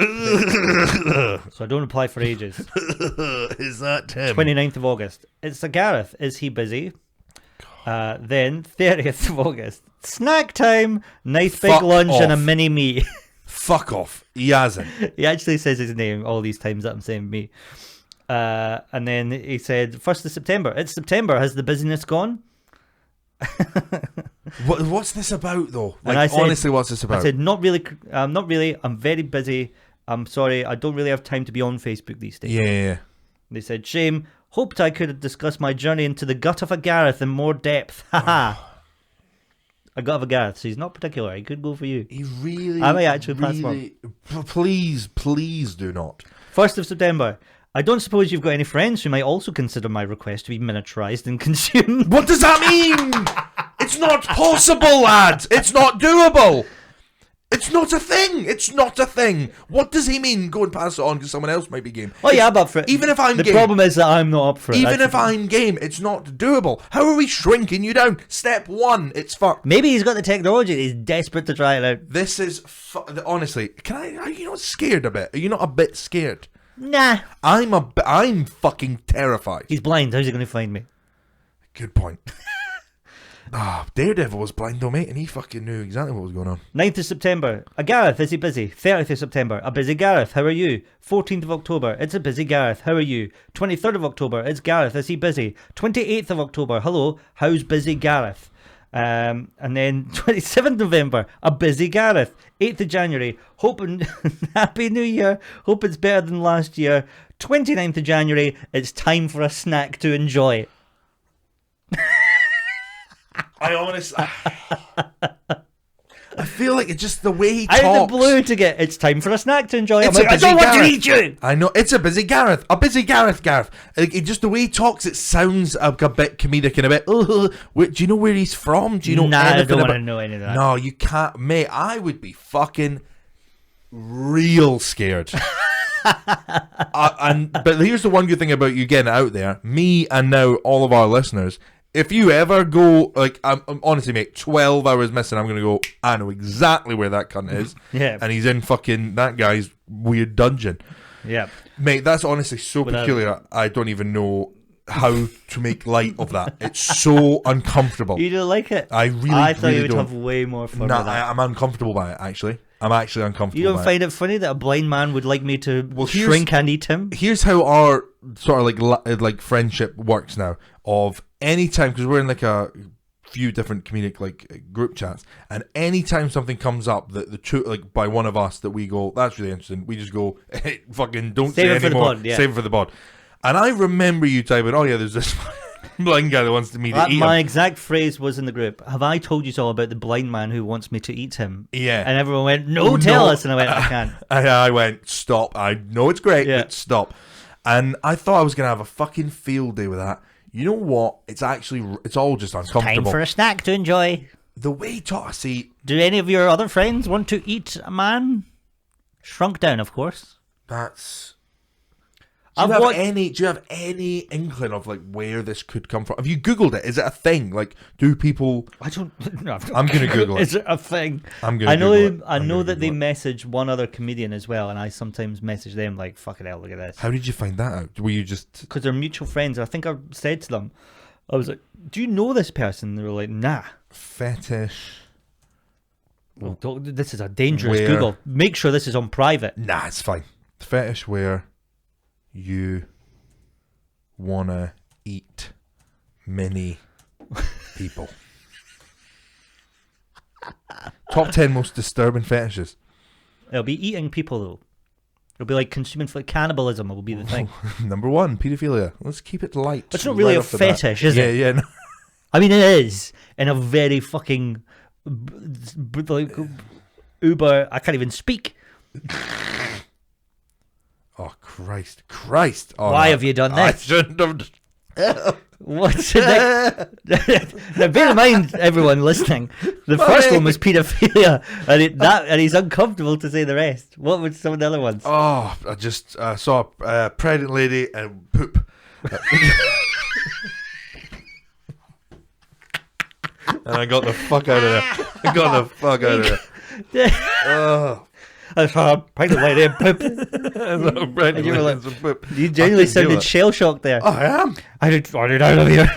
So I don't apply for ages. Is that him? 29th of August. It's a Gareth. Is he busy? Then 30th of August. Snack time. Nice big lunch and a mini me. Fuck off. He hasn't. He actually says his name all these times that I'm saying me. And then he said, 1st of September. It's September. Has the busyness gone? What's this about, though? Like, I said, honestly, what's this about? I said, not really. I'm very busy. I'm sorry. I don't really have time to be on Facebook these days. Yeah. They said, shame. Hoped I could have discussed my journey into the gut of a Gareth in more depth. Haha. A gut of a Gareth. So he's not particular. He could go for you. He really... I might actually pass one. Please do not. 1st of September. I don't suppose you've got any friends who might also consider my request to be miniaturized and consumed. What does that mean? It's not possible, lads. It's not doable. It's not a thing. It's not a thing. What does he mean? Go and pass it on because someone else might be game. Oh, yeah, I'm up for it. Even if I'm game. The problem is that I'm not up for it. Even if I'm game, it's not doable. How are we shrinking you down? Step 1, it's fucked. Maybe he's got the technology. He's desperate to try it out. This is... honestly, are you not scared a bit? Are you not a bit scared? Nah. I'm fucking terrified. He's blind. How's he going to find me? Good point. Daredevil was blind though, mate, and he fucking knew exactly what was going on. 9th of September. A Gareth, is he busy? 30th of September. A busy Gareth, how are you? 14th of October. It's a busy Gareth, how are you? 23rd of October. It's Gareth, is he busy? 28th of October. Hello, how's busy Gareth? And then 27th November, a busy Gareth. 8th of January, hoping Happy New Year, hope it's better than last year. 29th of January, it's time for a snack to enjoy. I honestly... I feel like it's just the way he talks. Out of the blue to get, it's time for a snack to enjoy. I'm like, I don't want to eat you. I know, it's a busy Gareth. A busy Gareth. Like, just the way he talks, it sounds a bit comedic and a bit, do you know where he's from? Do you know anything I don't about... want to know any of that. No, you can't. Mate, I would be fucking real scared. But here's the one good thing about you getting it out there. Me and now all of our listeners... If you ever go, like, I'm honestly, mate, 12 hours missing, I'm going to go, I know exactly where that cunt is. Yeah. And he's in fucking that guy's weird dungeon. Yeah. Mate, that's honestly so peculiar. I don't even know how to make light of that. It's so uncomfortable. You don't like it? I thought you would have way more fun with that. I'm uncomfortable by it, actually. I'm actually uncomfortable. You don't find it funny that a blind man would like me to shrink and eat him? Here's how our sort of like friendship works now. Of any time, because we're in like a few different comedic like group chats, and anytime something comes up that the two like by one of us that we go, that's really interesting, we just go, hey, fucking don't say it anymore. Save it for the pod. And I remember you typing, oh yeah, there's this blind guy that wants me to eat my him. exact phrase was in the group, have I told you so about the blind man who wants me to eat him? Yeah. And everyone went, no, tell us. And I went, I can't. I went, stop. I know it's great, but stop. And I thought I was going to have a fucking field day with that. You know what? It's all just uncomfortable. Time for a snack to enjoy. The way see. Do any of your other friends want to eat a man? Shrunk down, of course. That's... Do you have any inkling of like where this could come from? Have you Googled it? Is it a thing? Like, do people? I don't. No, I'm gonna Google it. Is it a thing? I'm gonna. I know that they message one other comedian as well, and I sometimes message them like, "Fucking hell, look at this." How did you find that out? Were you just because they're mutual friends? I think I said to them, I was like, "Do you know this person?" And they were like, "Nah." Fetish. Well, this is a dangerous Google. Make sure this is on private. Nah, it's fine. Fetish where you wanna eat many people. Top 10 most disturbing fetishes. It'll be eating people though. It'll be like consuming cannibalism. It will be the thing. Number 1, pedophilia. Let's keep it light. It's not really a fetish, is it? Yeah. No. I mean, it is in a very fucking like uber. I can't even speak. Oh, Christ. Oh, why have you done this? I shouldn't have. What's it? Now, bear in mind, everyone listening, the first one was paedophilia, and he's uncomfortable to say the rest. What were some of the other ones? Oh, I just saw a pregnant lady and poop. And I got the fuck out of there. Oh. I saw a pregnant lady and poop. And you were like, poop. You genuinely sounded shell shocked there. Oh, I am. I did out of here.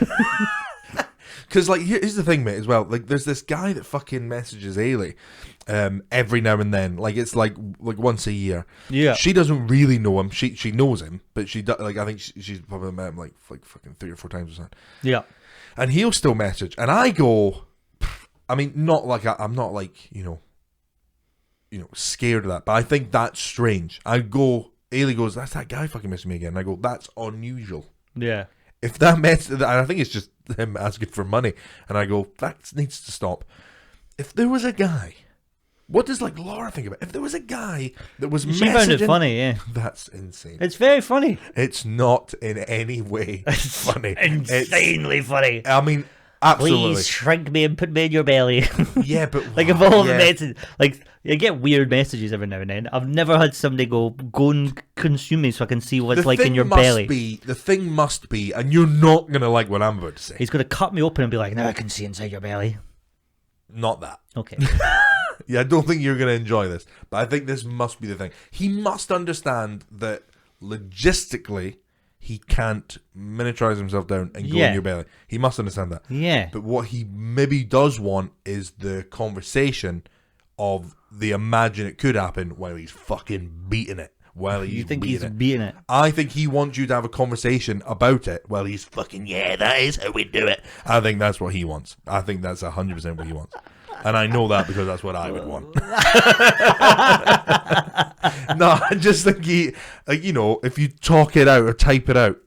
Because like here's the thing, mate, as well. Like there's this guy that fucking messages Ailey every now and then. Like it's like once a year. Yeah. She doesn't really know him. She knows him, but she like I think she's probably met him like fucking 3 or 4 times or something. Yeah. And he'll still message, and I go, I mean, not like I'm not like you know, scared of that, but I think that's strange. I go, Ailey goes, that's that guy fucking messaging me again. And I go, that's unusual. Yeah. If that message, I think it's just him asking for money, and I go, that needs to stop. If there was a guy, what does like Laura think about it? If there was a guy that was she found it funny, yeah. That's insane. It's very funny. It's not in any way funny. Insanely funny. I mean, absolutely. Please shrink me and put me in your belly. Yeah, but like of all the messages, like you get weird messages every now and then. I've never had somebody go and consume me so I can see what it's like in your belly. The thing must be, and you're not gonna like what I'm about to say. He's gonna cut me open and be like, "Now I can see inside your belly." Not that. Okay. Yeah, I don't think you're gonna enjoy this, but I think this must be the thing. He must understand that logistically he can't miniaturize himself down and go in your belly. He must understand that. Yeah. But what he maybe does want is the conversation of the imagine it could happen while he's fucking beating it. You think he's beating it? I think he wants you to have a conversation about it while he's fucking, yeah, that is how we do it. I think that's what he wants. I think that's 100% what he wants. And I know that because that's what I would want. No, I just think if you talk it out or type it out,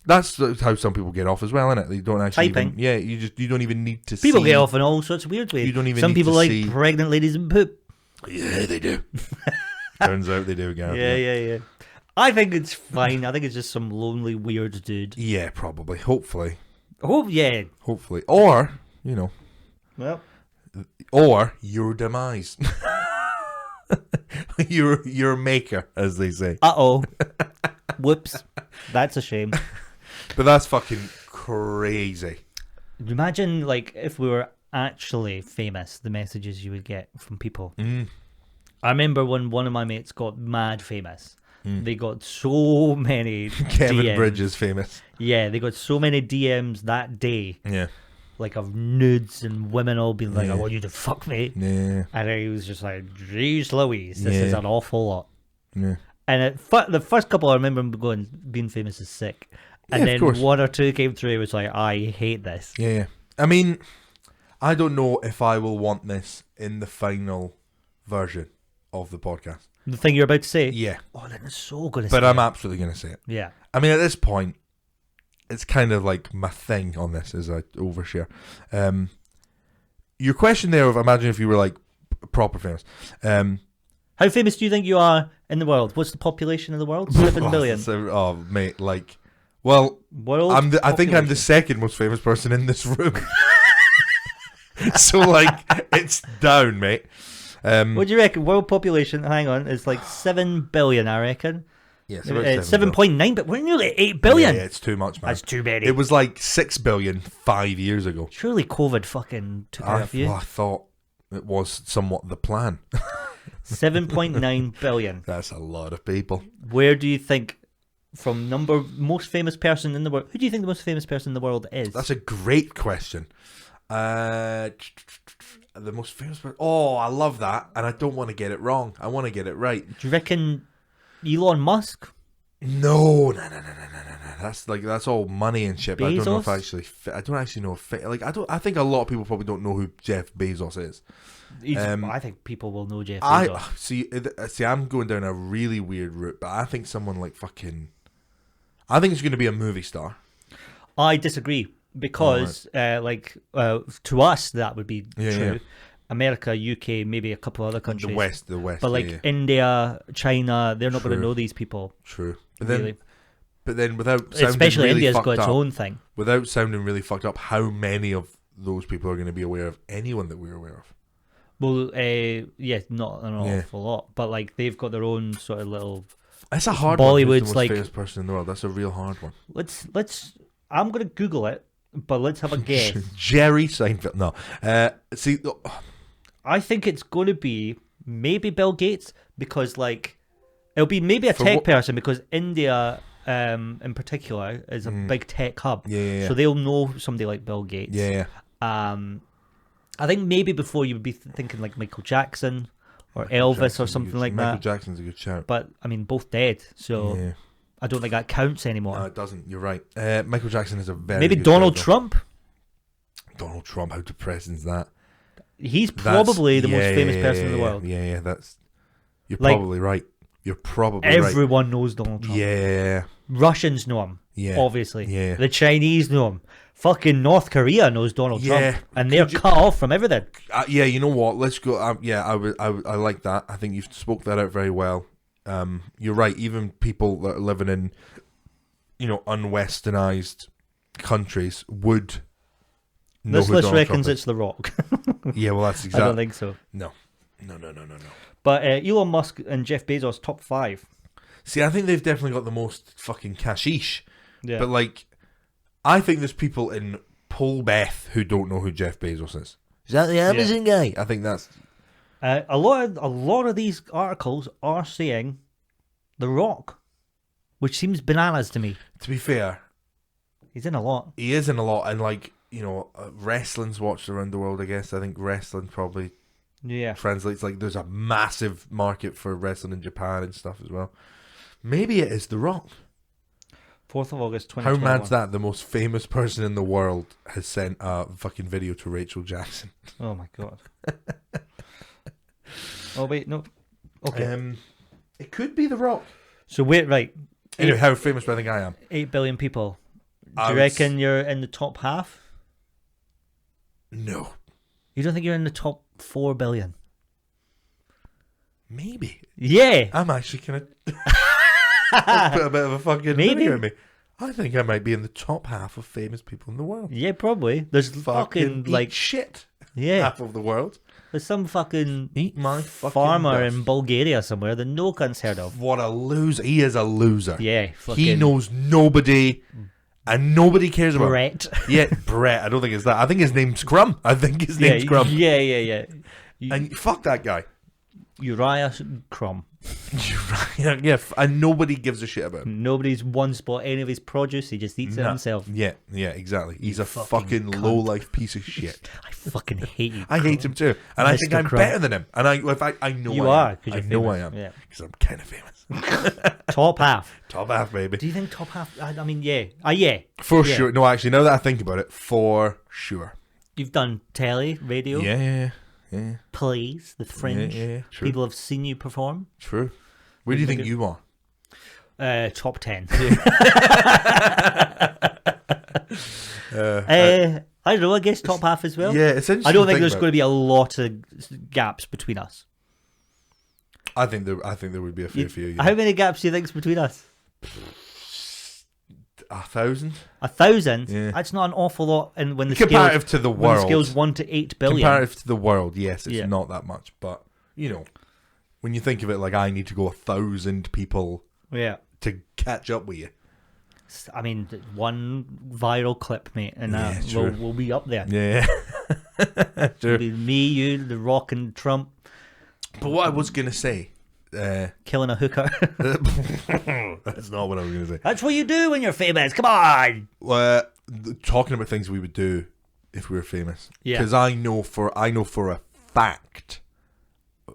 that's how some people get off as well, isn't it? They don't actually typing. You don't even need to see. People get off in all sorts of weird ways. You don't even some need people to like see. Pregnant ladies and poop. Yeah, they do. Turns out they do, Gareth. Yeah. I think it's fine. I think it's just some lonely, weird dude. Yeah, probably. Hopefully. Oh, yeah. Hopefully. Or, Well. Or your demise. your maker, as they say. Uh-oh. Whoops. That's a shame. But that's fucking crazy. Imagine, like, if we were actually famous, the messages you would get from people. I remember when one of my mates got mad famous. They got so many Kevin DMs. Bridges famous. Yeah, they got so many DMs that day. Yeah. Like of nudes and women all being like, I want you to fuck me. Yeah. And he was just like, geez Louise, this is an awful lot. Yeah. And the first couple I remember him going, being famous is sick. And then one or two came through, he was like, I hate this. Yeah. I mean, I don't know if I will want this in the final version of the podcast. The thing you're about to say? Yeah. Oh, that is so going to say But I'm absolutely going to say it. Yeah. I mean, at this point, it's kind of like my thing on this as I overshare. Your question there of imagine if you were like proper famous. How famous do you think you are in the world? What's the population of the world? 7 billion. Oh, mate, like, well, I think I'm the second most famous person in this room. So, like, it's down, mate. What do you reckon? World population, hang on, is like 7 billion, I reckon. Yes, 7.9, but we're nearly 8 billion. Yeah, it's too much, man. That's too many. It was like 6 billion 5 years ago. Surely COVID fucking took it off you. Well, I thought it was somewhat the plan. 7.9 billion. That's a lot of people. Where do you think, from most famous person in the world, who do you think the most famous person in the world is? That's a great question. The most famous person. Oh, I love that, and I don't want to get it wrong. I want to get it right. Do you reckon Elon Musk? No. That's all money and shit. But I don't know if I don't actually know if I think a lot of people probably don't know who Jeff Bezos is. I think people will know Jeff Bezos. See, I'm going down a really weird route, but I think someone like I think it's going to be a movie star. I disagree because, to us that would be true. Yeah. America, UK, maybe a couple other countries. The West. But India, China, they're not going to know these people. True. But then without sounding especially really India's fucked got its up, own thing. Without sounding really fucked up, how many of those people are going to be aware of anyone that we're aware of? Well, not an awful lot, but like they've got their own sort of little. It's a hard Bollywood's one. Who's the most like famous person in the world? That's a real hard one. Let's. I'm gonna Google it, but let's have a guess. Jerry Seinfeld. No. I think it's going to be maybe Bill Gates because it'll be maybe a tech person because India. In particular, is a big tech hub. Yeah. So they'll know somebody like Bill Gates. Yeah. I think maybe before you would be thinking like Michael Jackson or Elvis or something like that. Michael Jackson's a good shout. But I mean, both dead, so I don't think that counts anymore. No, it doesn't. You're right. Michael Jackson is a very maybe good Donald shout, Trump. Donald Trump, how depressing is that? He's probably the most famous person in the world. Yeah. You're probably right. You're probably right. Everyone knows Donald Trump. Yeah. Russians know him. Yeah. Obviously. Yeah. The Chinese know him. Fucking North Korea knows Donald Trump. And they're cut off from everything. You know what? Let's go. I like that. I think you've spoke that out very well. You're right. Even people that are living in, unwesternized countries would know this who list Donald reckons Trump is. it's The Rock. Yeah, well, that's exactly. I don't think so. No. But Elon Musk and Jeff Bezos, top 5. See, I think they've definitely got the most fucking cashish. Yeah. But I think there's people in Polbeth who don't know who Jeff Bezos is. Is that the Amazon guy? I think that's a lot of these articles are saying The Rock, which seems bananas to me. To be fair, he's in a lot. He is in a lot, and wrestling's watched around the world. I guess I think wrestling probably translates there's a massive market for wrestling in Japan and stuff as well. Maybe it is The Rock. 4th of August, 2021. How mad's that? The most famous person in the world has sent a fucking video to Rachel Jackson. Oh my god. Oh wait, no. Okay. It could be The Rock. So wait, right. Anyway, how famous do I think I am? 8 billion people. Do you reckon you're in the top half? No. You don't think you're in the top 4 billion? Maybe. Yeah. I'm actually gonna put a bit of a fucking vinegar in me. I think I might be in the top half of famous people in the world. Yeah, probably. There's fucking shit. Yeah. Half of the world. There's some fucking eat my fucking farmer dust. In Bulgaria somewhere that no cunt's heard of. What a loser. He is a loser. Yeah. He knows nobody. And nobody cares about Brett. Yeah, Brett. I don't think it's that. I think his name's Crumb. Crumb. Yeah. And fuck that guy. Uriah Crumb. Yeah, and nobody gives a shit about him. Nobody's once bought any of his produce. He just eats it himself. Yeah, exactly. He's a fucking low-life piece of shit. I fucking hate you. I hate him too. And I think I'm better than him. And I know you I are. I know I am. Because I'm kind of famous. Top half. Top half, baby. Do you think top half? I mean, yeah. Yeah. For sure. No, actually, now that I think about it, for sure. You've done telly, radio, Yeah. plays, The Fringe. Yeah, true. People have seen you perform. True. Where do you think you are? Top 10. I don't know. I guess top half as well. Yeah, it's interesting. I don't think there's going to be a lot of gaps between us. I think there would be a fair few. Yeah. How many gaps do you think's between us? 1,000. 1,000? Yeah. That's not an awful lot. And when the comparative to the world, when the scale's 1 to 8 billion. Comparative to the world, yes, it's not that much. But when you think of it, like I need to go 1,000 people, to catch up with you. I mean, one viral clip, mate, and we'll be up there. Yeah, It'll be me, you, The Rock, and Trump. But what I was gonna say, killing a hooker. That's not what I was gonna say. That's what you do when you're famous. Come on. Talking about things we would do if we were famous. Yeah. Because I know for a fact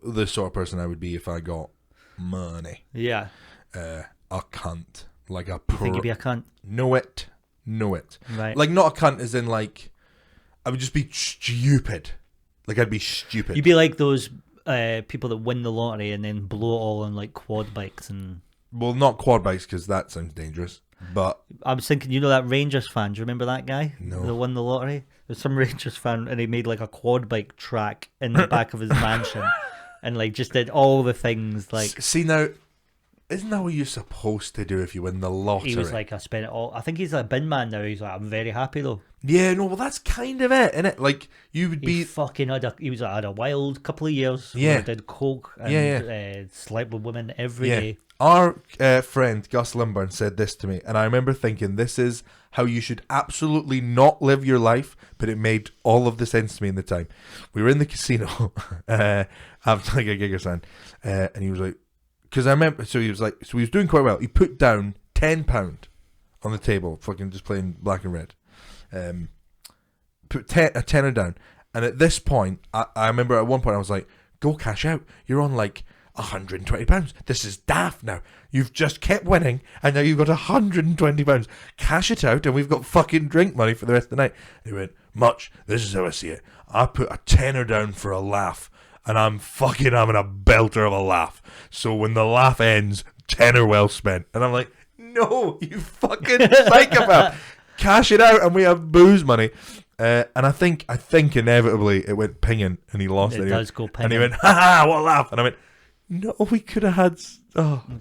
the sort of person I would be if I got money. Yeah. A cunt. Like a You think you'd be a cunt? Know it. Right. Like not a cunt as in like I would just be stupid. Like I'd be stupid. You'd be like those people that win the lottery and then blow it all on like quad bikes and. Well, not quad bikes because that sounds dangerous. But I was thinking, that Rangers fan. Do you remember that guy? No. That won the lottery. There's some Rangers fan, and he made like a quad bike track in the back of his mansion, and like just did all the things. Like, see now, isn't that what you're supposed to do if you win the lottery? he was like, I spent it all. I think he's a bin man now. He's like, I'm very happy though. Yeah, no, well that's kind of it, innit? Like you would He be fucking had a wild couple of years. Yeah. Where he did coke and slept with women every day. Our friend Gus Limburn said this to me, and I remember thinking, this is how you should absolutely not live your life, but it made all of the sense to me in the time. We were in the casino after like a gig or something, and he was like, because I remember, so he was doing quite well. He put down £10 on the table, fucking just playing black and red. Put a tenner down, and at this point, I remember at one point I was like, go cash out. You're on like £120. This is daft now. You've just kept winning and now you've got £120. Cash it out and we've got fucking drink money for the rest of the night. And he went, Mutch, this is how I see it. I put a tenner down for a laugh and I'm fucking having a belter of a laugh. So when the laugh ends, tenner well spent. And I'm like, no, you fucking psychopath. Cash it out and we have booze money. And I think inevitably it went pinging and he lost it. It does go pinging. And he went, ha ha, what a laugh. And I went, no, we could have had.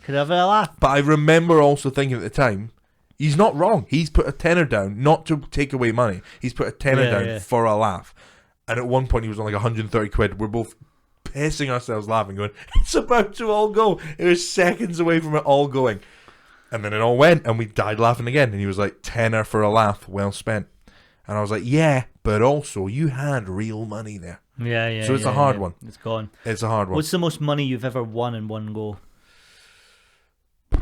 Could have a laugh. But I remember also thinking at the time, he's not wrong. He's put a tenner down, not to take away money. He's put a tenner down for a laugh. And at one point he was on like 130 quid. We're both pissing ourselves laughing, going, it's about to all go. It was seconds away from it all going. And then it all went, and we died laughing again. And he was like, tenner for a laugh, well spent. And I was like, yeah, but also you had real money there. Yeah. So it's a hard one. It's gone. It's a hard one. What's the most money you've ever won in one go? I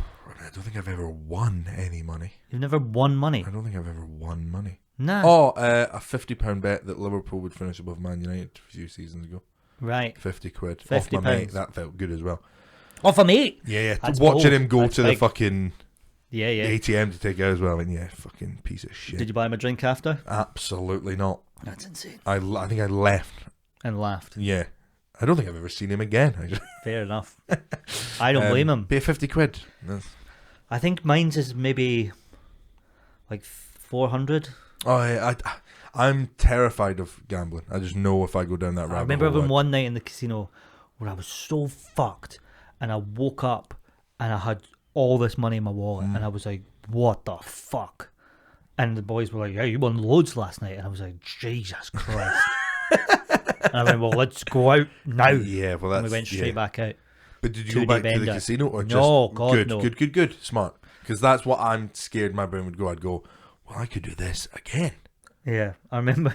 don't think I've ever won any money. You've never won money? I don't think I've ever won money. Nah. Oh, a £50 bet that Liverpool would finish above Man United a few seasons ago. Right. 50 quid. 50 off my mate. pounds. That felt good as well. Off a mate? Yeah. That's Watching bold. him go That's to big. the fucking Yeah. ATM to take it out as well. I mean, yeah, fucking piece of shit. Did you buy him a drink after? Absolutely not. That's insane. I think I left. And laughed. Yeah. I don't think I've ever seen him again. Fair enough. I don't blame him. Pay 50 quid. I think mine's is maybe like 400. Oh, I'm terrified of gambling. I just know if I go down that rabbit I remember hole, having one night in the casino where I was so fucked and I woke up and I had all this money in my wallet and I was like, what the fuck? And the boys were like, yeah, you won loads last night. And I was like, Jesus Christ. And I went, well, let's go out now. Yeah, well, that's... And we went straight back out. But did you go back to the casino or just... No, God, no. Good. Smart. Because that's what I'm scared my brain would go. I'd go, well, I could do this again. Yeah, I remember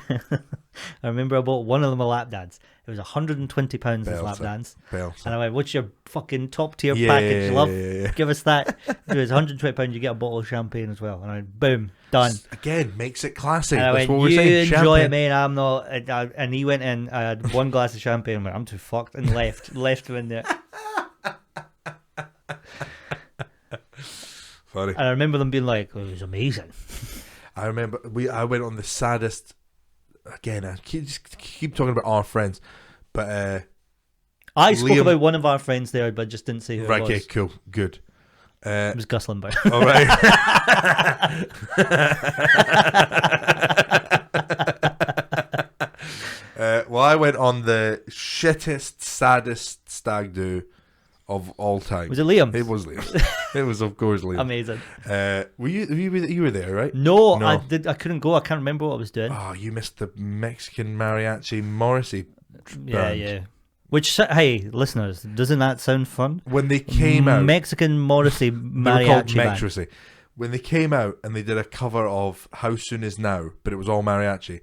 I bought one of them a lap dance. It was £120 this lap dance. And I went, what's your fucking top tier package, love? Yeah. Give us that. It was £120, you get a bottle of champagne as well. And I went, boom, done. Again, makes it classy. And I That's went, what we're you saying. enjoy Champagne. it, mate. I'm not. And he went in, I had one glass of champagne. I went, I'm too fucked, and left him in there. Funny. And I remember them being like, oh, it was amazing. I remember I went on the saddest again, I keep talking about our friends, but I spoke about one of our friends there, but just didn't say who it was. Okay, cool, good. It was Gus Limbaugh. All right. Well, I went on the shittest, saddest stag do of all time. Was it Liam? It was Liam. It was, of course, Liam. Amazing. You were there, right? No, I couldn't go. I can't remember what I was doing. Oh, you missed the Mexican mariachi Morrissey band. Yeah. Which, hey, listeners, doesn't that sound fun? When they came out, Mexican Morrissey mariachi they were called band. Metrosy. When they came out and they did a cover of How Soon Is Now, but it was all mariachi,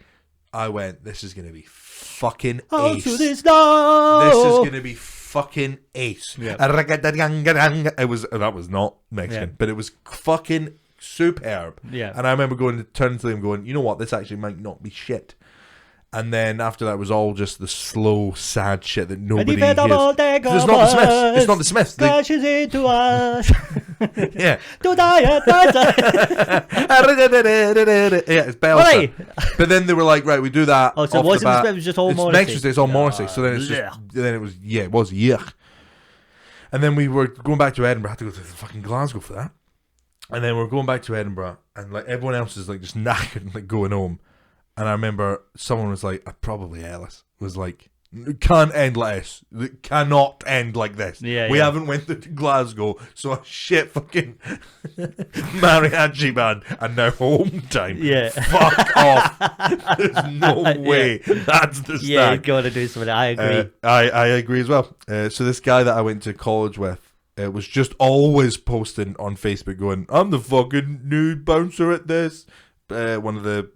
I went, this is going to be fucking ace. How soon is now? This is going to be fucking ace. Yep. That was not Mexican, but it was fucking superb. Yeah. And I remember turning to them going, you know what, this actually might not be shit. And then after that it was all just the slow, sad shit that nobody hears. It's not the Smiths. It's not the Smiths. Crashes into us. Yeah. To die at night. Yeah, it's Belter. But then they were like, right, we do that. Oh, so it wasn't the Smiths, it was just all Morrissey. It's all Morrissey. So then it was yuck. And then we were going back to Edinburgh. I had to go to fucking Glasgow for that. And then we're going back to Edinburgh, and like everyone else is like just knackered and like going home. And I remember someone was like, probably Ellis, was like, it can't end like this. It cannot end like this. We haven't went to Glasgow, so a shit fucking mariachi band, and now home time. Yeah. Fuck off. There's no way that's the stag. Yeah, you've got to do something. I agree. I agree as well. So this guy that I went to college with was just always posting on Facebook going, I'm the fucking new bouncer at this. One of the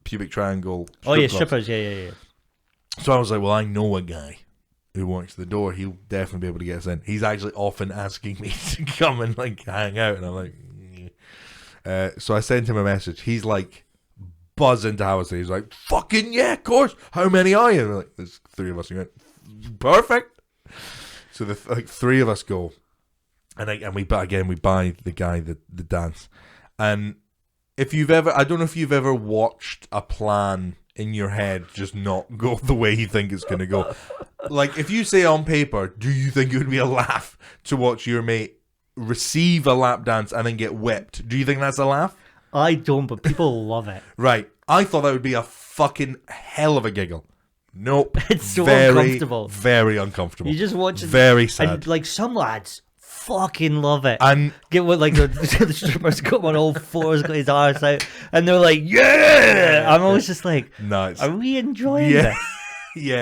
Pubic Triangle strippers. Yeah. So I was like, well, I know a guy who works the door. He'll definitely be able to get us in. He's actually often asking me to come and like hang out, and I'm like, so I sent him a message. He's like buzzing to have us there. He's like, fucking yeah, of course. How many are you? And we're like, there's 3 of us. He went, perfect. So the three of us go, and we buy the guy the dance. And if you've ever, I don't know if you've ever watched a plan in your head just not go the way you think it's going to go. Like, if you say on paper, do you think it would be a laugh to watch your mate receive a lap dance and then get whipped? Do you think that's a laugh? I don't, but people love it. Right. I thought that would be a fucking hell of a giggle. Nope. It's so uncomfortable. Very uncomfortable. You just watch it. Very sad. And like some lads fucking love it. And get what like the strippers come on all fours, got his arse out, and they're like, yeah. I'm always just like, nice. Are we enjoying this? Yeah.